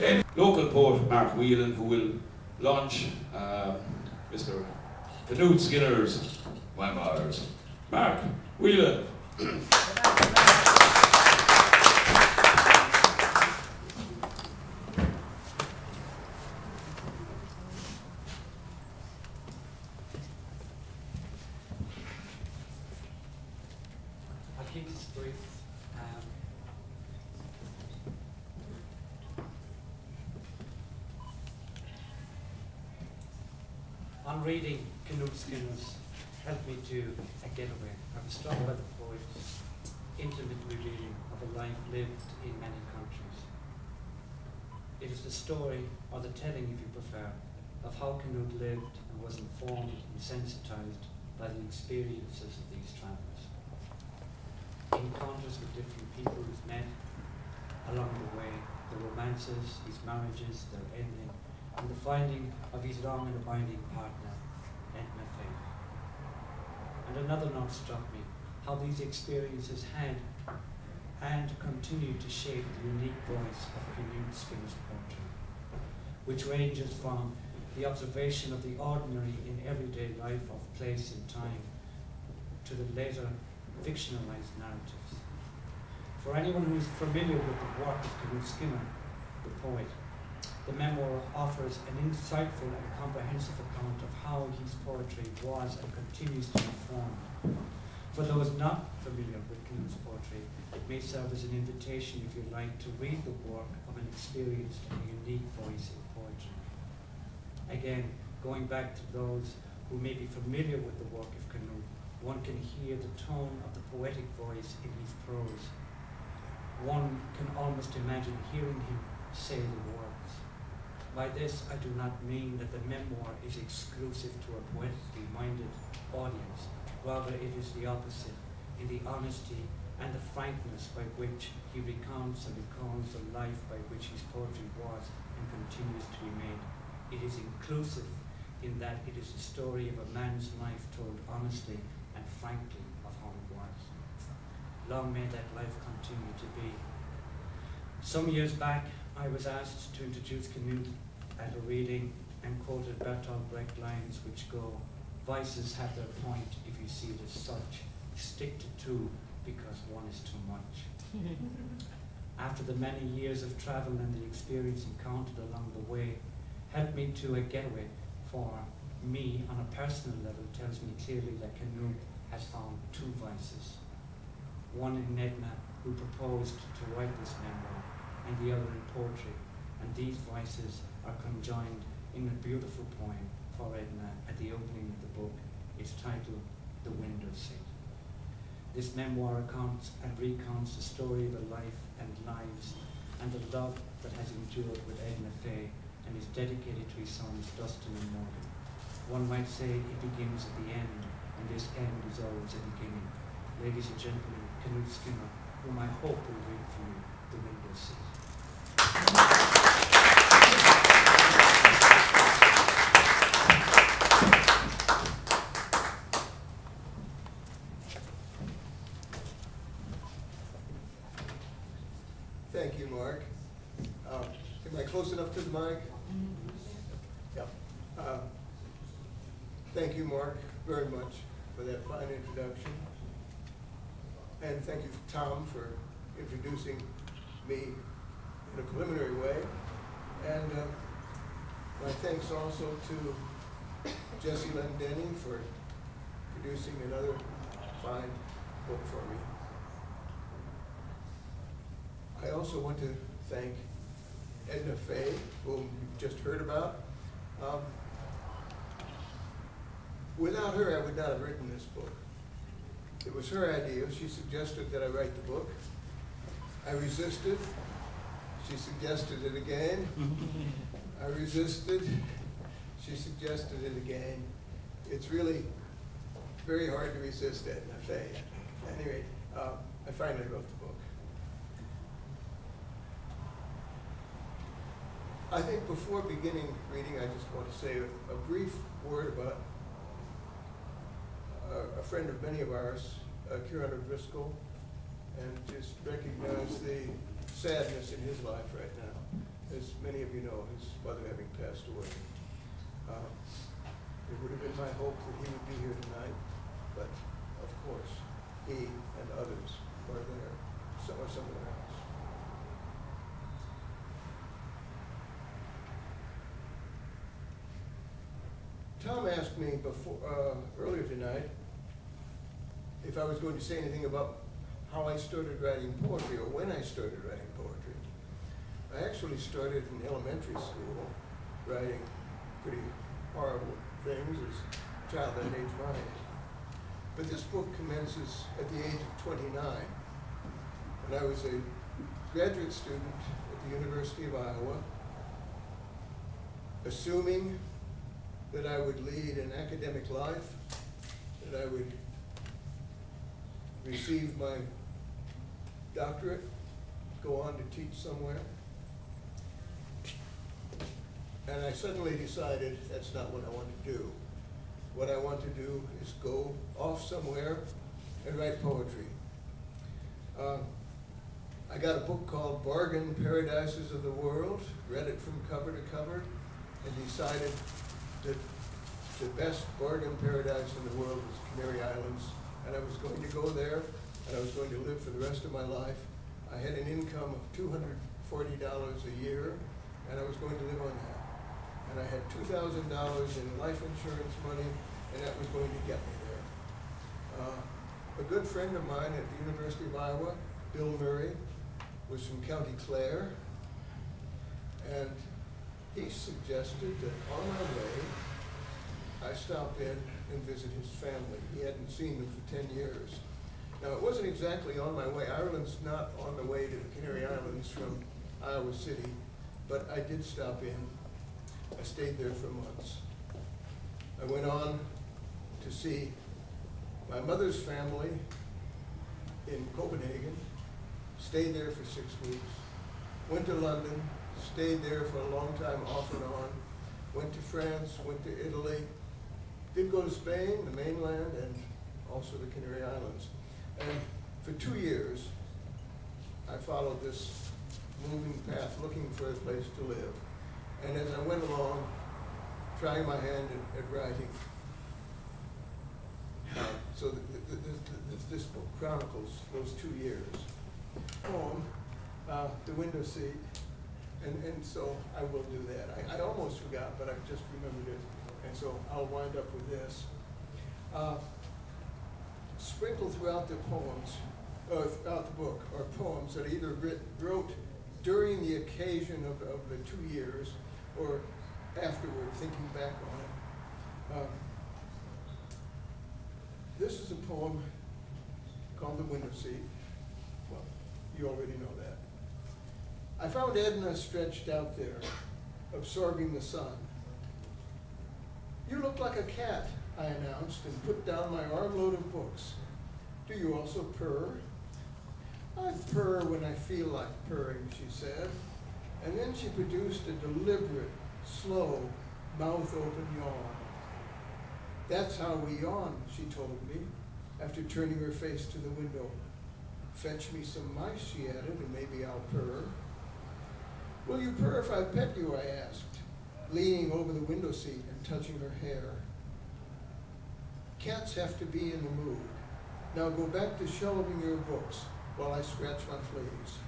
And local poet Mark Whelan, who will launch Mr. Knut Skinner's memoirs. Mark Whelan. I'll keep this brief. On reading Knut Skinner's helped me to a getaway. I was struck by the poet's intimate revealing of a life lived in many countries. It is the story, or the telling if you prefer, of how Knut lived and was informed and sensitized by the experiences of these travellers. Encounters with different people he's met along the way, the romances, his marriages, their ending, and the finding of his long and abiding partner, Edna Faye. And another note struck me, how these experiences had and continue to shape the unique voice of Knut Skinner's poetry, which ranges from the observation of the ordinary in everyday life of place and time to the later fictionalized narratives. For anyone who is familiar with the work of Knut Skinner, the poet, the memoir offers an insightful and comprehensive account of how his poetry was and continues to be formed. For those not familiar with Knut's poetry, it may serve as an invitation, if you like, to read the work of an experienced and unique voice in poetry. Again, going back to those who may be familiar with the work of Knut, one can hear the tone of the poetic voice in his prose. One can almost imagine hearing him say the words. By this, I do not mean that the memoir is exclusive to a poetically minded audience. Rather, it is the opposite, in the honesty and the frankness by which he recounts and recalls the life by which his poetry was and continues to be made. It is inclusive in that it is the story of a man's life told honestly and frankly of how it was. Long may that life continue to be. Some years back, I was asked to introduce Knut at a reading and quoted Bertolt Brecht lines which go, "Vices have their point if you see it as such. Stick to two because one is too much." After the many years of travel and the experience encountered along the way, helped me to a getaway for me on a personal level tells me clearly that Knut has found two vices. One in Edna, who proposed to write this memoir, and the other in poetry, and these voices are conjoined in a beautiful poem for Edna at the opening of the book. It's titled The Window Seat. This memoir accounts and recounts the story of a life and lives and the love that has endured with Edna Faye and is dedicated to his sons Dustin and Morgan. One might say it begins at the end, and this end is always a beginning. Ladies and gentlemen, Knut Skinner, whom I hope will read for you The Window Seat. Thank you, Mark. Am I close enough to the mic? Yeah. Thank you, Mark, very much for that fine introduction. And thank you, Tom, for introducing me in a preliminary way. And my thanks also to Jesse Lendenny for producing another fine book for me. I also want to thank Edna Faye, whom you've just heard about. Without her, I would not have written this book. It was her idea. She suggested that I write the book. I resisted. She suggested it again. I resisted. She suggested it again. It's really very hard to resist Edna Faye. At any rate, I finally wrote the book. I think before beginning reading, I just want to say a brief word about a friend of many of ours, Kieran O'Driscoll, and just recognize the sadness in his life right now. as many of you know, his mother having passed away. It would have been my hope that he would be here tonight, but of course, he and others are there, or somewhere else. Tom asked me earlier tonight if I was going to say anything about how I started writing poetry or when I started writing poetry. I actually started in elementary school writing pretty horrible things as a child that age my age. But this book commences at the age of 29, when I was a graduate student at the University of Iowa, assuming that I would lead an academic life, that I would receive my doctorate, go on to teach somewhere. And I suddenly decided that's not what I want to do. What I want to do is go off somewhere and write poetry. I got a book called Bargain Paradises of the World, read it from cover to cover, and decided that the best bargain paradise in the world was Canary Islands, and I was going to go there, and I was going to live for the rest of my life. I had an income of $240 a year, and I was going to live on that. And I had $2,000 in life insurance money, and that was going to get me there. A good friend of mine at the University of Iowa, Bill Murray, was from County Clare, and he suggested that on my way, I stop in and visit his family. He hadn't seen them for 10 years. Now, it wasn't exactly on my way. Ireland's not on the way to the Canary Islands from Iowa City, but I did stop in. I stayed there for months. I went on to see my mother's family in Copenhagen, stayed there for 6 weeks, went to London, stayed there for a long time off and on, went to France, went to Italy, did go to Spain, the mainland, and also the Canary Islands. And for 2 years, I followed this moving path, looking for a place to live. And as I went along, trying my hand at writing, so this book chronicles those 2 years. Poem, The Window Seat, and so I will do that. I almost forgot, but I just remembered it, and so I'll wind up with this. Sprinkled throughout the poems, throughout the book, are poems that I either wrote during the occasion of the 2 years or afterward, thinking back on it. This is a poem called The Window Seat. Well, you already know that. I found Edna stretched out there, absorbing the sun. "You look like a cat," I announced, and put down my armload of books. "Do you also purr?" "I purr when I feel like purring," she said. And then she produced a deliberate, slow, mouth-open yawn. "That's how we yawn," she told me, after turning her face to the window. "Fetch me some mice," she added, "and maybe I'll purr." "Will you purr if I pet you?" I asked, leaning over the window seat and touching her hair. "Cats have to be in the mood. Now go back to shelving your books while I scratch my fleas."